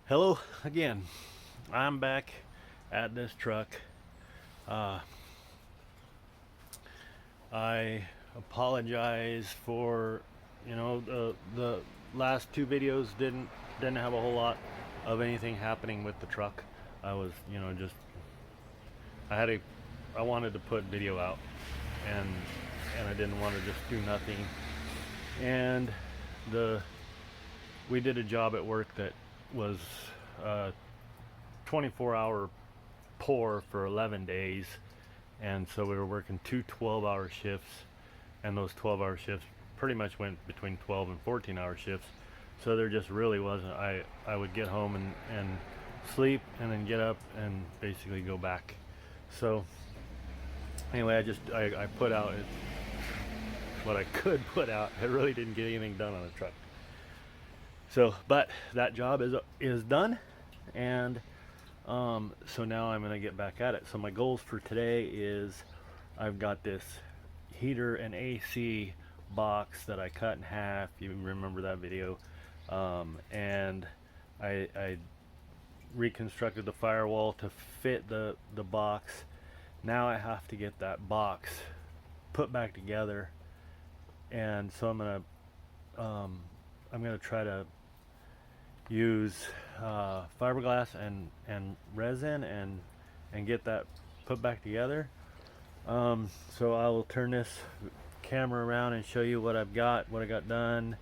Hello again. I'm back at this truck. Uh, I apologize for the last two videos didn't have a whole lot of anything happening with the truck. I was just I had a I wanted to put video out, and I didn't want to just do nothing. And the we did a job at work that was 24-hour pour for 11 days, and so we were working two 12-hour shifts, and those 12-hour shifts pretty much went between 12 and 14-hour shifts. So there just really wasn't. I would get home and sleep, and then get up and basically go back. So anyway, I put out what I could put out. I really didn't get anything done on the truck. So, but that job is done, and so now I'm gonna get back at it. So my goals for today is I've got this heater and AC box that I cut in half. You remember that video? And I reconstructed the firewall to fit the box. Now I have to get that box put back together, and so I'm gonna try to use fiberglass and resin and get that put back together. So I will turn this camera around and show you what I got done,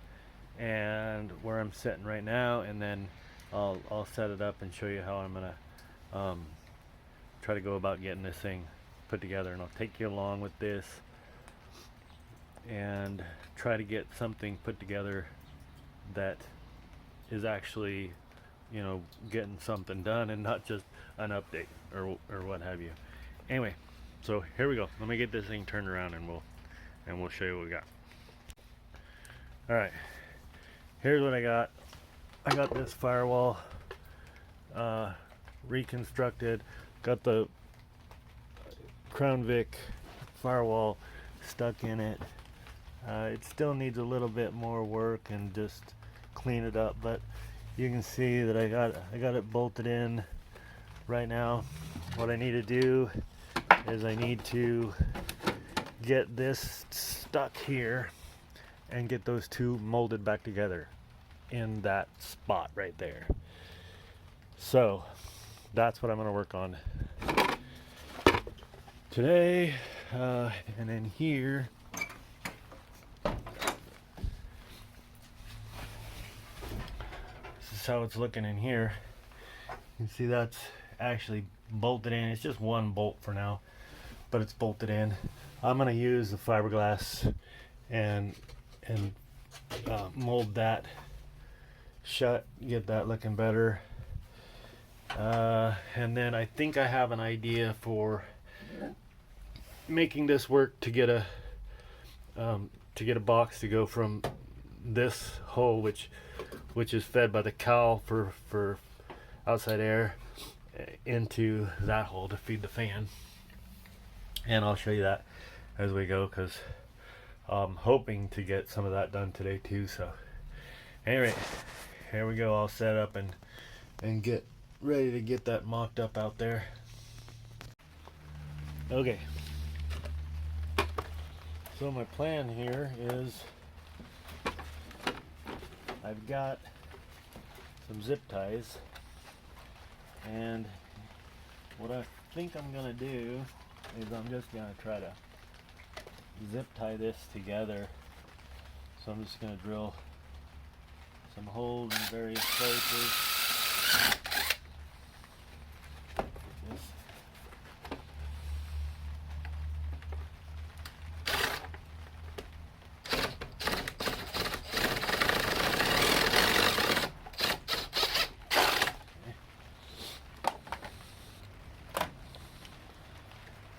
and where I'm sitting right now, and then I'll set it up and show you how I'm gonna try to go about getting this thing put together. And I'll take you along with this and try to get something put together that is actually getting something done, and not just an update or what have you. Anyway, so here we go. Let me get this thing turned around, and we'll show you what we got. All right, here's what I got. I got this firewall reconstructed. Got the Crown Vic firewall stuck in it. It still needs a little bit more work and just clean it up, but you can see that I got it bolted in right now. What I need to do is I need to get this stuck here and get those two molded back together in that spot right there. So that's what I'm going to work on today. And then here, this is how it's looking in here. You can see that's actually bolted in. It's just one bolt for now, but it's bolted in. I'm going to use the fiberglass and mold that shut, get that looking better. And then I think I have an idea for making this work to get a box to go from this hole, which is fed by the cowl for outside air, into that hole to feed the fan. And I'll show you that as we go, because I'm hoping to get some of that done today too. So anyway, here we go. I'll set up and get ready to get that mocked up out there. Okay, so my plan here is I've got some zip ties, and what I think I'm gonna do is I'm just gonna try to zip tie this together. So I'm just gonna drill some holes in various places. This.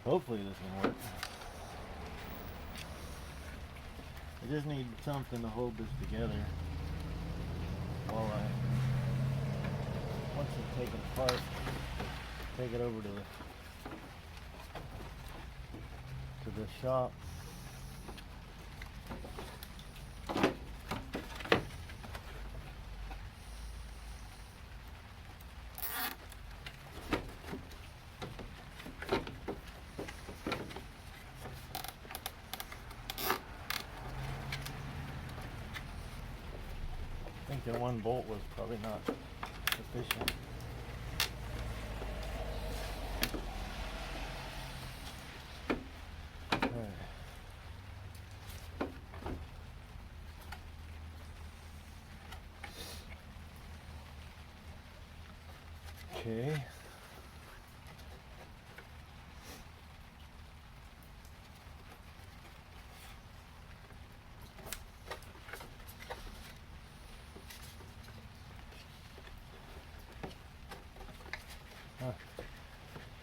Hopefully this will work. I just need something to hold this together while once it's taken apart, take it over to the shop. thinking one bolt was probably not sufficient. Okay.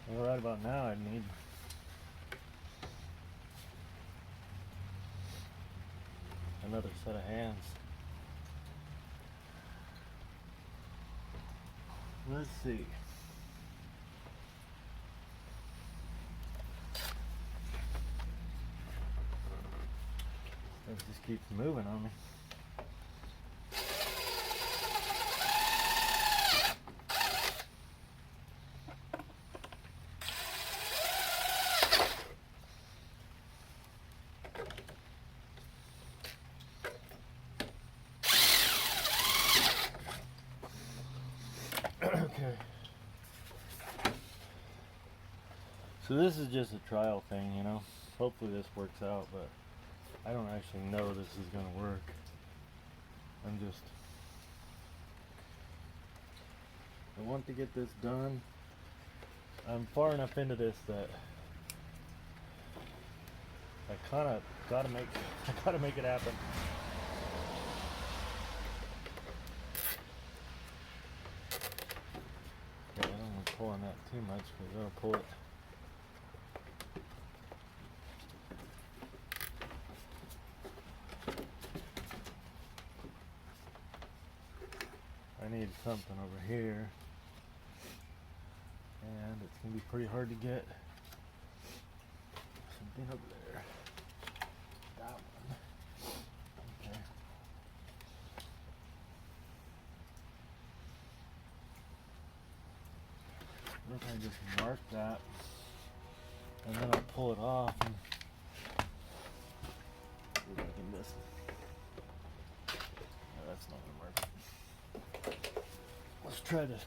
Well, right about now I need another set of hands. Let's see. It just keeps moving on me. Okay. So this is just a trial thing, you know. Hopefully this works out, but I don't actually know this is gonna work. I want to get this done. I'm far enough into this that I kinda gotta make it happen. Yeah, I don't want to pull on that too much because that'll pull it. I need something over here, and it's gonna be pretty hard to get something over there. That one. Okay. What if I just mark that, and then I'll pull it off and see if I can miss. No, that's not gonna work. Let's try this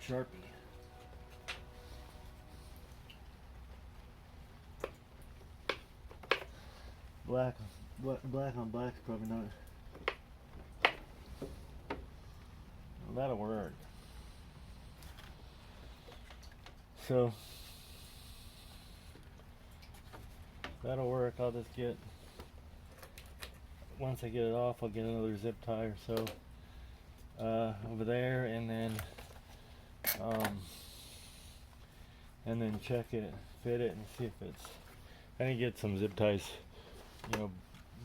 Sharpie. Black on black is probably not. Well, that'll work. So that'll work. I'll just get, once I get it off, I'll get another zip tie or so over there, and then check it, fit it, and see if it's. I need to get some zip ties, you know,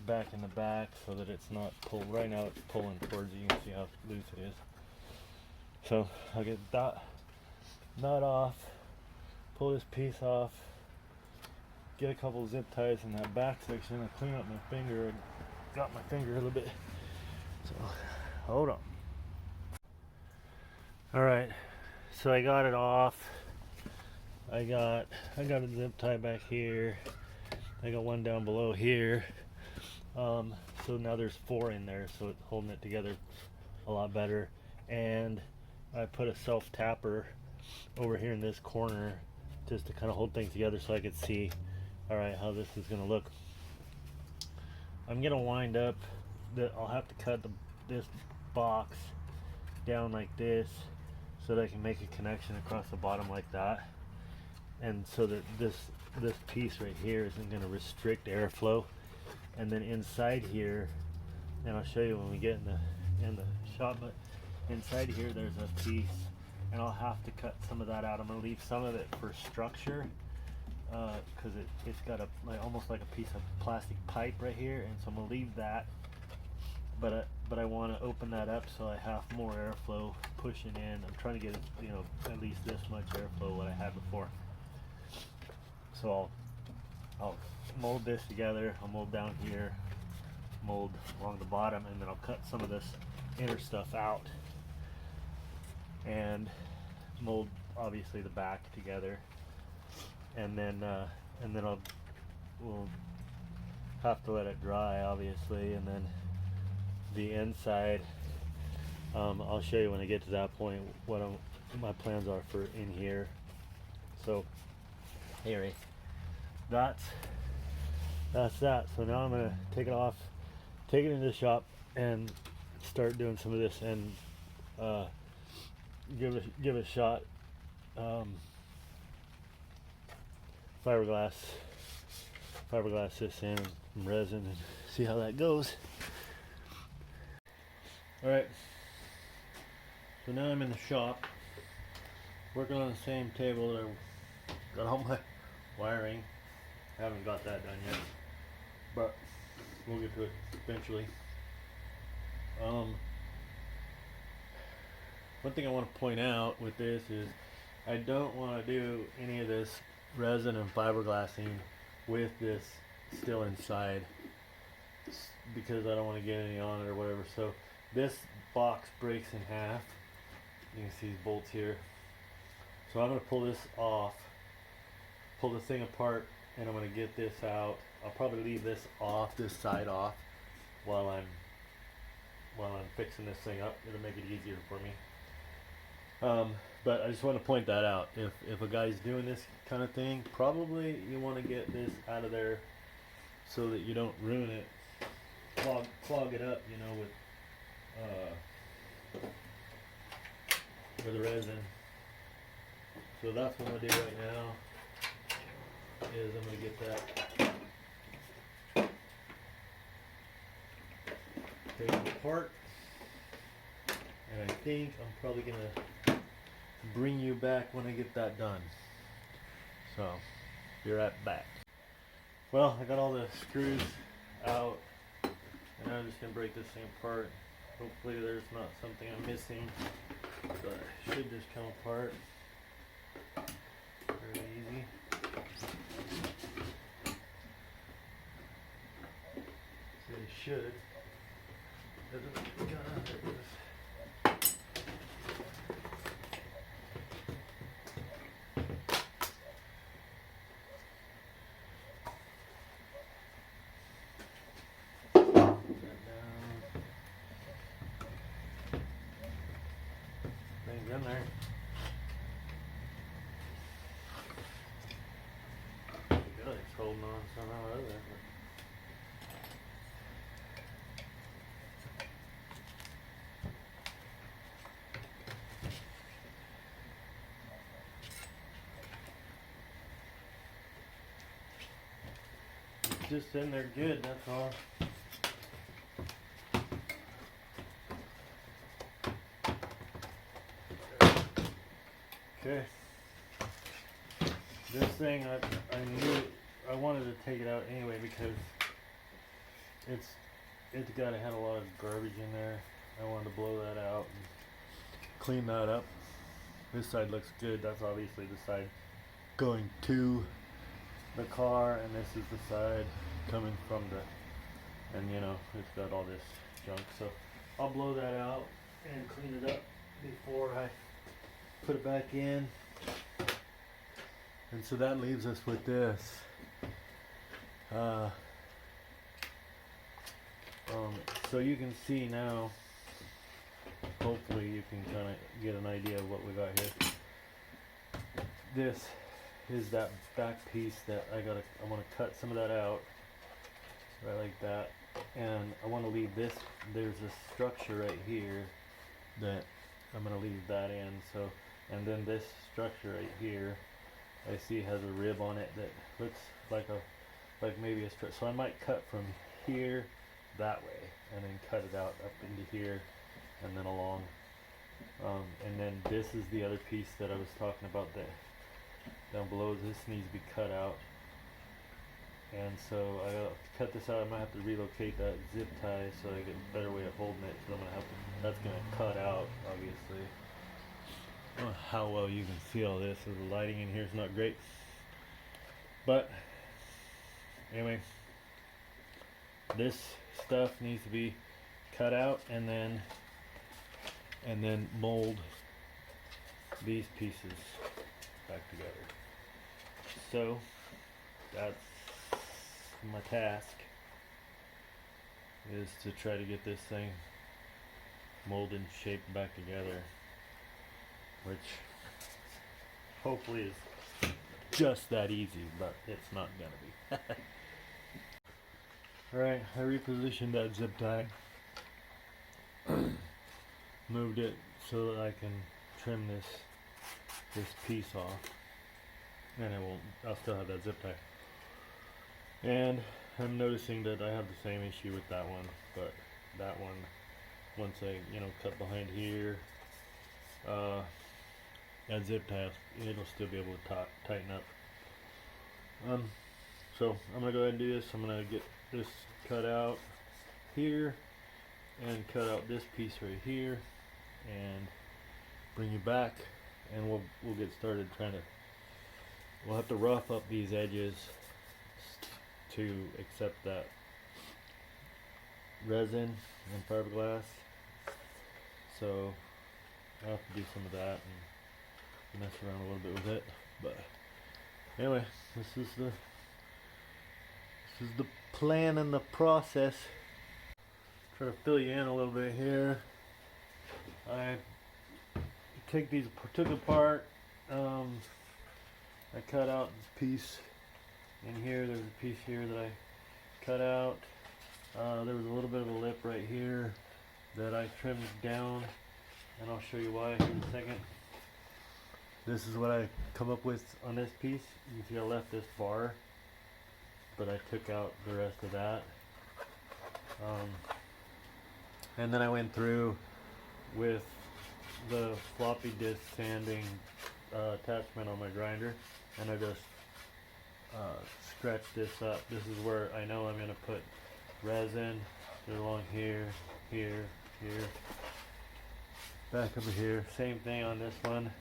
back in the back so that it's not pulled. Right now it's pulling towards you. You can see how loose it is. So I'll get that nut off, pull this piece off, get a couple zip ties in that back section. I clean up my finger. I got my finger a little bit. So hold on. All right, so I got it off. I got a zip tie back here. I got one down below here. So now there's 4 in there, so it's holding it together a lot better. And I put a self tapper over here in this corner just to kind of hold things together so I could see, all right, how this is gonna look. I'm gonna wind up that I'll have to cut this box down like this so that I can make a connection across the bottom like that, and so that this piece right here isn't going to restrict airflow. And then inside here, and I'll show you when we get in the shop, but inside here there's a piece, and I'll have to cut some of that out. I'm going to leave some of it for structure because it's got almost like a piece of plastic pipe right here, and so I'm going to leave that, but I want to open that up so I have more airflow pushing in. I'm trying to get, you know, at least this much airflow what I had before. So I'll mold this together. I'll mold down here, mold along the bottom, and then I'll cut some of this inner stuff out and mold obviously the back together, and then we'll have to let it dry obviously, and then the inside. I'll show you when I get to that point what my plans are for in here. So anyway, that's that. So now I'm gonna take it off, take it into the shop, and start doing some of this, and give it a shot. Fiberglass this in and resin, and see how that goes. Alright, so now I'm in the shop working on the same table that I got all my wiring. Haven't got that done yet, but we'll get to it eventually. One thing I want to point out with this is I don't want to do any of this resin and fiberglassing with this still inside, because I don't want to get any on it or whatever. So this box breaks in half. You can see these bolts here. So I'm going to pull this off, pull the thing apart, and I'm going to get this out. I'll probably leave this side off while I'm fixing this thing up. It'll make it easier for me. But I just want to point that out. If a guy's doing this kind of thing, probably you want to get this out of there so that you don't ruin it, clog it up, you know, with the resin. So that's what I'm gonna do right now. Is I'm gonna get that taken apart, and I think I'm probably gonna bring you back when I get that done. So be right back. Well, I got all the screws out, and I'm just gonna break this thing apart. Hopefully there's not something I'm missing, but it should just come apart very easy. It should. Things in there. Good, it's holding on somehow or other. It's just in there good, that's all. Okay. This thing, I knew I wanted to take it out anyway because it's got to have a lot of garbage in there. I wanted to blow that out and clean that up. This side looks good. That's obviously the side going to the car, and this is the side coming from the, and you know, it's got all this junk. So I'll blow that out and clean it up before I put it back in. And so that leaves us with this. So you can see now, hopefully you can kind of get an idea of what we got here. This is that back piece that I want to cut some of that out, right like that. And I want to leave this, there's a structure right here that I'm going to leave that in. So, and then this structure right here, I see has a rib on it that looks like maybe a strip. So I might cut from here that way, and then cut it out up into here, and then along. And then this is the other piece that I was talking about that down below. This needs to be cut out. And so I gotta cut this out. I might have to relocate that zip tie so I get a better way of holding it. So I'm gonna have to, that's gonna cut out, obviously. I don't know how well you can see all this. The lighting in here is not great. But anyway, this stuff needs to be cut out, and then mold these pieces back together. So that's my task. is to try to get this thing molded and shaped back together, which hopefully is just that easy, but it's not gonna be. Alright, I repositioned that zip tie, moved it so that I can trim this piece off, and I'll still have that zip tie. And I'm noticing that I have the same issue with that one, but that one, once I cut behind here, that zip tie, it'll still be able to tighten up. So I'm gonna go ahead and do this. I'm gonna get this cut out here and cut out this piece right here and bring you back, and we'll get started we'll have to rough up these edges to accept that resin and fiberglass. So I'll have to do some of that and mess around a little bit with it. But anyway, this is the plan and the process. Try to fill you in a little bit here. I took apart. I cut out this piece in here. There's a piece here that I cut out. There was a little bit of a lip right here that I trimmed down, and I'll show you why here in a second. This is what I come up with on this piece. You can see I left this bar, but I took out the rest of that. And then I went through with the floppy disk sanding attachment on my grinder, and I just scratched this up. This is where I know I'm going to put resin along here, here, here, back over here. Same thing on this one.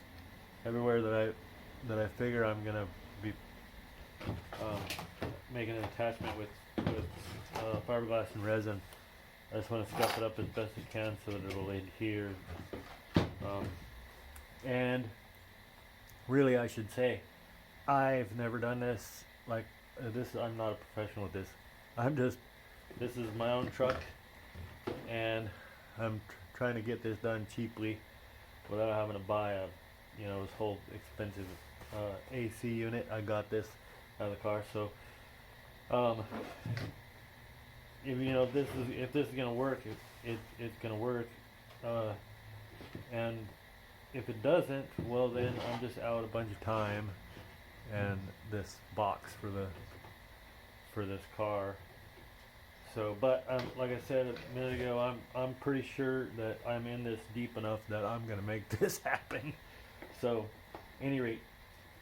Everywhere that I figure I'm going to be making an attachment with fiberglass and resin, I just want to scuff it up as best I can so that it'll adhere. And really, I should say, I've never done this like this. I'm not a professional with this. This is my own truck, and I'm trying to get this done cheaply without having to buy this whole expensive AC unit. I got this out of the car, so if this is gonna work, it's gonna work, and if it doesn't, well then I'm just out a bunch of time and this box for this car. So, but like I said a minute ago, I'm pretty sure that I'm in this deep enough that I'm gonna make this happen. So, any rate,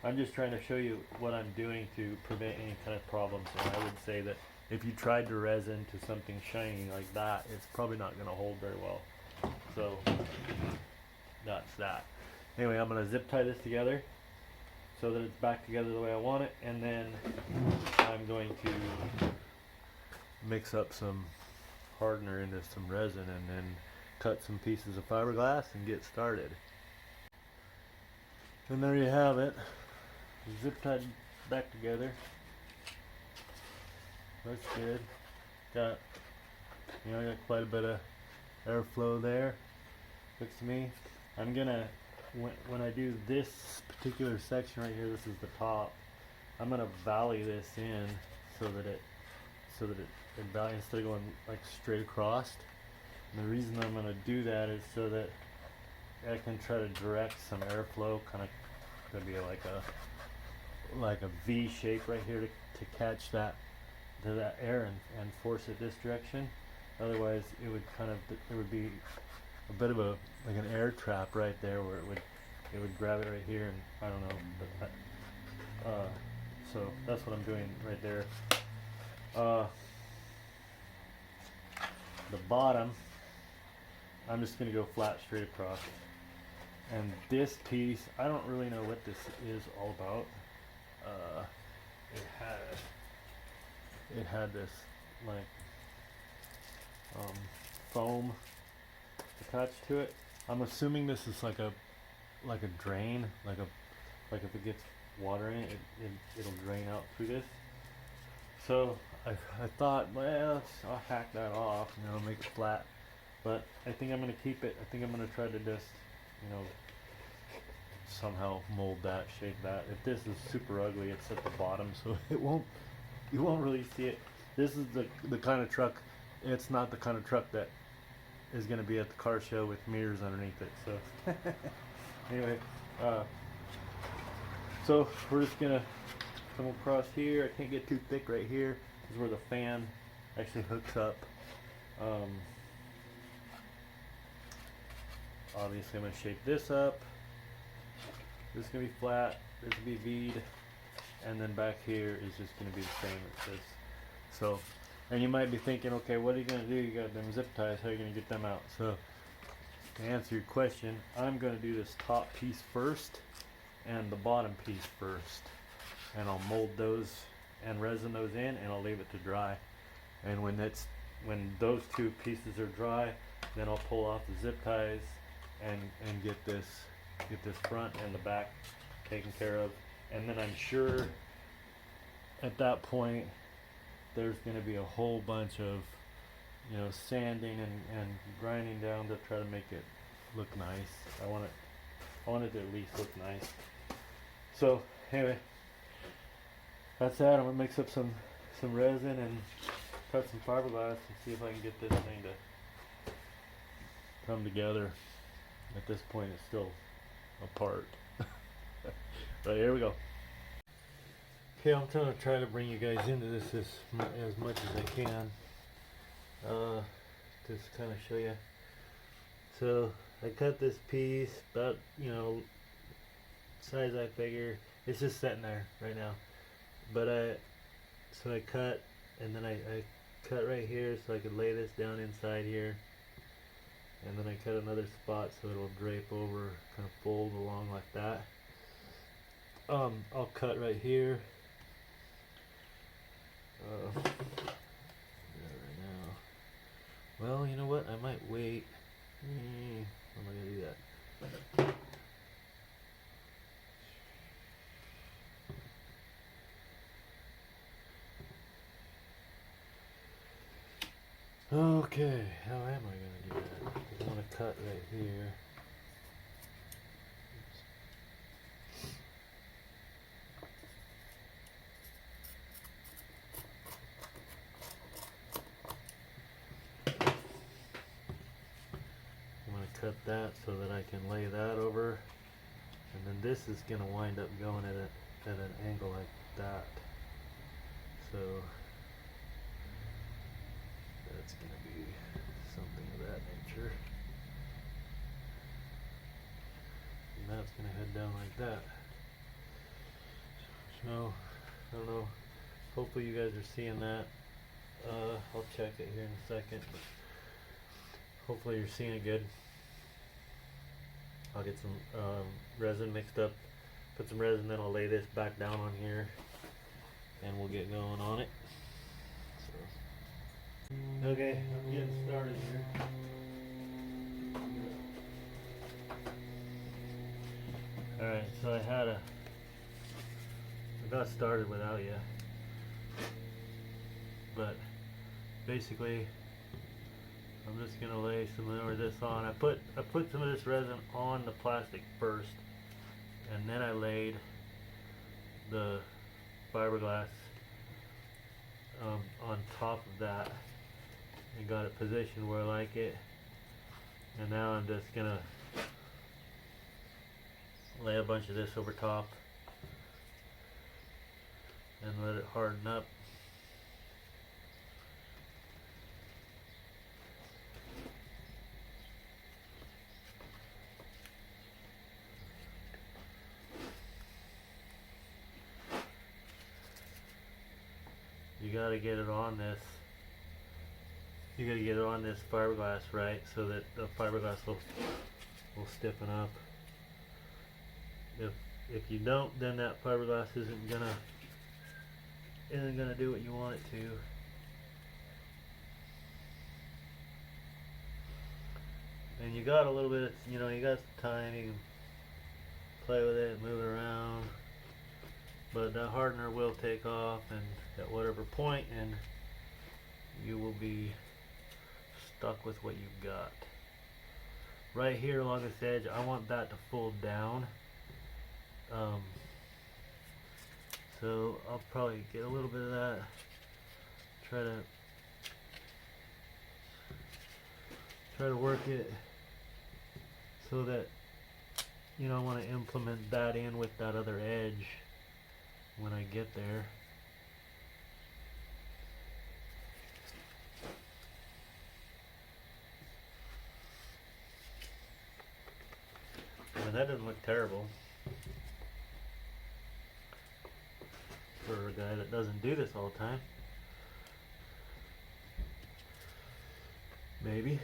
I'm just trying to show you what I'm doing to prevent any kind of problems. And I would say that if you tried to resin to something shiny like that, it's probably not going to hold very well. So that's that. Anyway, I'm going to zip tie this together so that it's back together the way I want it, and then I'm going to mix up some hardener into some resin and then cut some pieces of fiberglass and get started. And there you have it. Zip tied back together. Looks good. Got quite a bit of airflow there. Looks to me. I'm gonna when I do this particular section right here, this is the top. I'm gonna valley this in so that it valley instead of going like straight across. And the reason I'm gonna do that is so that I can try to direct some airflow, kind of gonna be like a V shape right here to catch that air and force it this direction. Otherwise, it would be a bit of like an air trap right there where it would grab it right here, and I don't know. But so that's what I'm doing right there. The bottom, I'm just gonna go flat straight across. And this piece, I don't really know what this is all about. It had this like foam attached to it. I'm assuming this is like a drain, like if it gets water in it, it'll drain out through this. So I thought, well, I'll hack that off, make it flat. But I think I'm gonna keep it. I think I'm gonna try to just, somehow mold that, shape that. If this is super ugly, it's at the bottom, so you won't really see it. This is the kind of truck. It's not the kind of truck that is gonna be at the car show with mirrors underneath it. So anyway, so we're just gonna come across here. I can't get too thick right here. This is where the fan actually hooks up. Obviously I'm going to shape this up. This is going to be flat, this will be V'd, and then back here is just going to be the same as this. So, and you might be thinking, okay, what are you going to do? You got them zip ties, how are you going to get them out? So, to answer your question, I'm going to do this top piece first and the bottom piece first. And I'll mold those and resin those in, and I'll leave it to dry. And when those two pieces are dry, then I'll pull off the zip ties and get this front and the back taken care of. And then I'm sure at that point there's going to be a whole bunch of sanding and grinding down to try to make it look nice. I want it to at least look nice. So anyway, that's that. I'm gonna mix up some resin and cut some fiberglass and see if I can get this thing to come together. At this point it's still apart. But here we go. Okay, I'm gonna try to bring you guys into this as much as I can. Just kind of show you. So I cut this piece about size I figure. It's just sitting there right now. But I cut, and then I cut right here so I could lay this down inside here. And then I cut another spot so it'll drape over, kind of fold along like that. I'll cut right here. Yeah, right now. Well, you know what? I might wait. How am I gonna do that? Okay, how am I going to do that? Because I want to cut right here. I'm going to cut that so that I can lay that over. And then this is going to wind up going at an angle like that. So that's going to be something of that nature. And that's going to head down like that. So, I don't know. Hopefully you guys are seeing that. I'll check it here in a second. But hopefully you're seeing it good. I'll get some resin mixed up. Put some resin, then I'll lay this back down on here. And we'll get going on it. Okay, I'm getting started here. Alright, so I got started without you. But basically I'm just gonna lay some more of this on. I put some of this resin on the plastic first, and then I laid the fiberglass on top of that and got it positioned where I like it. And now I'm just gonna lay a bunch of this over top and let it harden up. You gotta get it on this. You gotta get it on this fiberglass right, so that the fiberglass will stiffen up. If you don't, then that fiberglass isn't gonna do what you want it to. And you got a little bit, you got some time. You can play with it, move it around. But that hardener will take off, and at whatever point, and you will be stuck with what you've got. Right here along this edge, I want that to fold down. So I'll probably get a little bit of that, try to work it so that, you know, I want to implement that in with that other edge when I get there. And that doesn't look terrible for a guy that doesn't do this all the time. Maybe.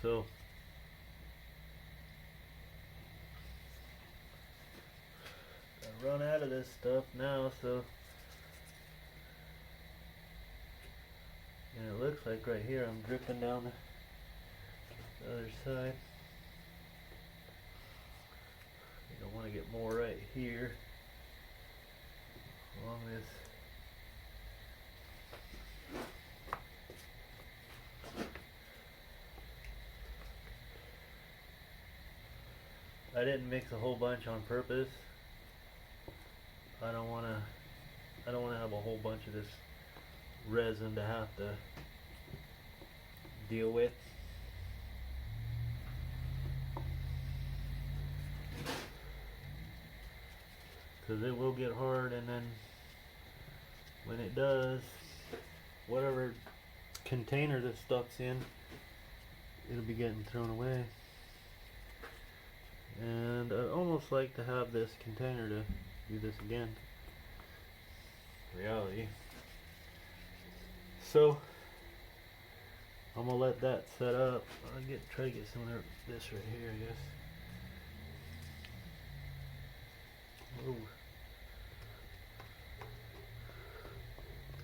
So I run out of this stuff now, so and it looks like right here I'm dripping down the other side. I don't want to get more right here along this. I didn't mix a whole bunch on purpose. I don't want to have a whole bunch of this resin to have to deal with. Because it will get hard, and then when it does, whatever container this stuff's in, it'll be getting thrown away. And I'd almost like to have this container to do this again. Reality. So I'm gonna let that set up. I'll try to get some of this right here, I guess. Ooh.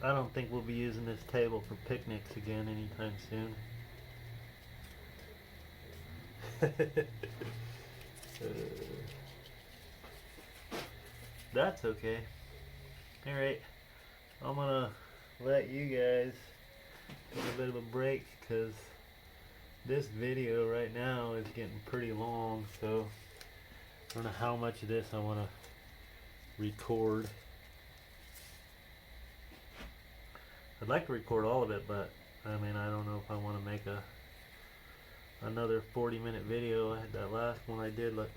I don't think we'll be using this table for picnics again anytime soon. That's okay. Alright, I'm gonna let you guys take a bit of a break because this video right now is getting pretty long, so I don't know how much of this I want to record. I'd like to record all of it, but I mean, I don't know if I want to make another 40-minute video. That last one I did, like,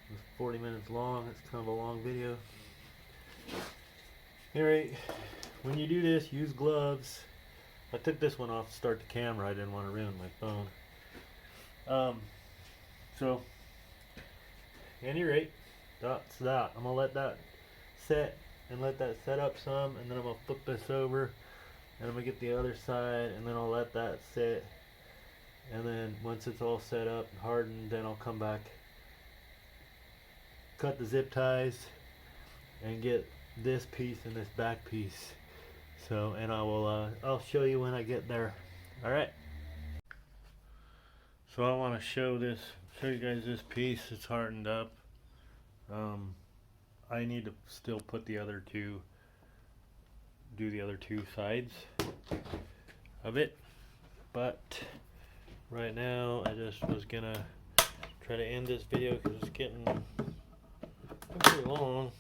it was 40 minutes long. It's kind of a long video. Alright, when you do this, use gloves. I took this one off to start the camera. I didn't want to ruin my phone. So, at any rate, that's that. I'm going to let that set and let that set up some, and then I'm going to flip this over, and I'm going to get the other side, and then I'll let that sit. And then once it's all set up and hardened, then I'll come back, cut the zip ties, and get this piece and this back piece. So, and I'll show you when I get there. All right. So I want to show you guys this piece. It's hardened up. I need to still put do the other two sides of it, but right now I just was gonna try to end this video because it's getting pretty long.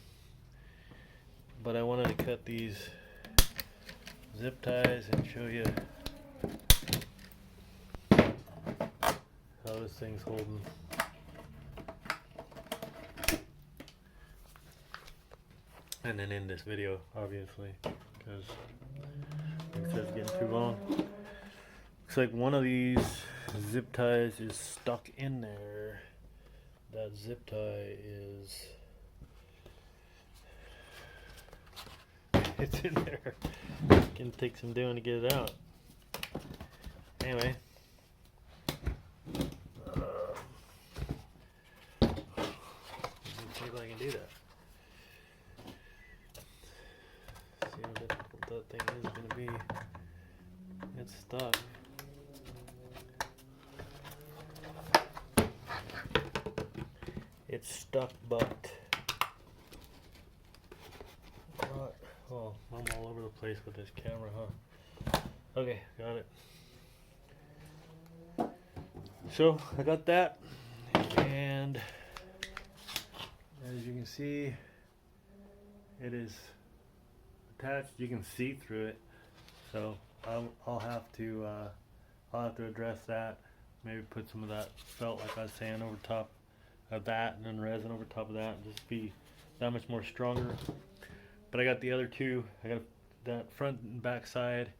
But I wanted to cut these zip ties and show you how this thing's holding. And then end this video, obviously, because like I said, it's getting too long. Looks like one of these zip ties is stuck in there. That zip tie is... it's in there. It's gonna take some doing to get it out. Anyway. Let's see if I can do that. See how difficult that thing is gonna be. It's stuck. stuck butt. Oh, I'm all over the place with this camera, huh? Okay, got it. So I got that, and as you can see, it is attached. You can see through it, so I'll have to address that. Maybe put some of that felt, like I was saying, over top of that, and then resin over top of that, and just be that much more stronger. But I got the other two. I got that front and back side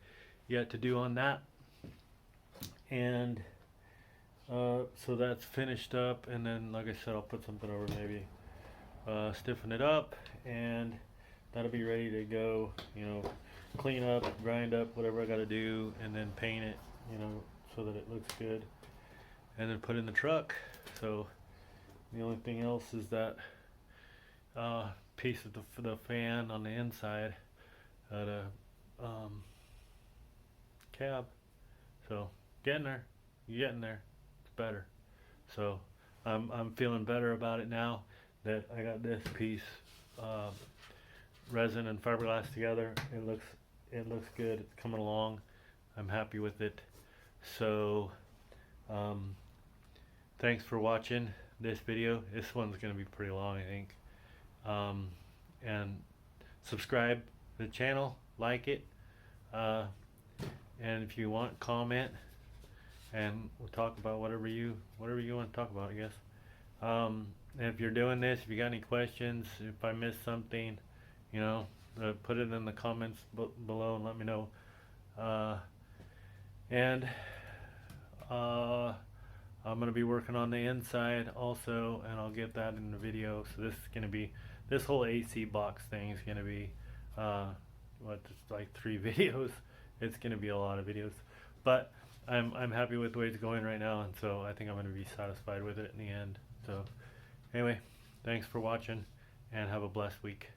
yet to do on that, and so that's finished up. And then, like I said, I'll put something over, maybe stiffen it up, and that'll be ready to go. You know, clean up, grind up, whatever I got to do, and then paint it. You know, so that it looks good, and then put it in the truck. So the only thing else is that piece of the fan on the inside of the cab. So getting there, getting there. It's better. So I'm feeling better about it now that I got this piece, resin and fiberglass together. It looks good. It's coming along. I'm happy with it. So thanks for watching this video. This one's gonna be pretty long, I think. And subscribe to the channel, like it, and if you want, comment, and we'll talk about whatever you want to talk about, I guess. And if you're doing this, if you got any questions, if I missed something, you know, put it in the comments below and let me know. And I'm going to be working on the inside also, and I'll get that in the video. So this is going to be, this whole AC box thing is going to be like 3 videos. It's going to be a lot of videos, but I'm happy with the way it's going right now, and so I think I'm going to be satisfied with it in the end. So anyway, thanks for watching, and have a blessed week.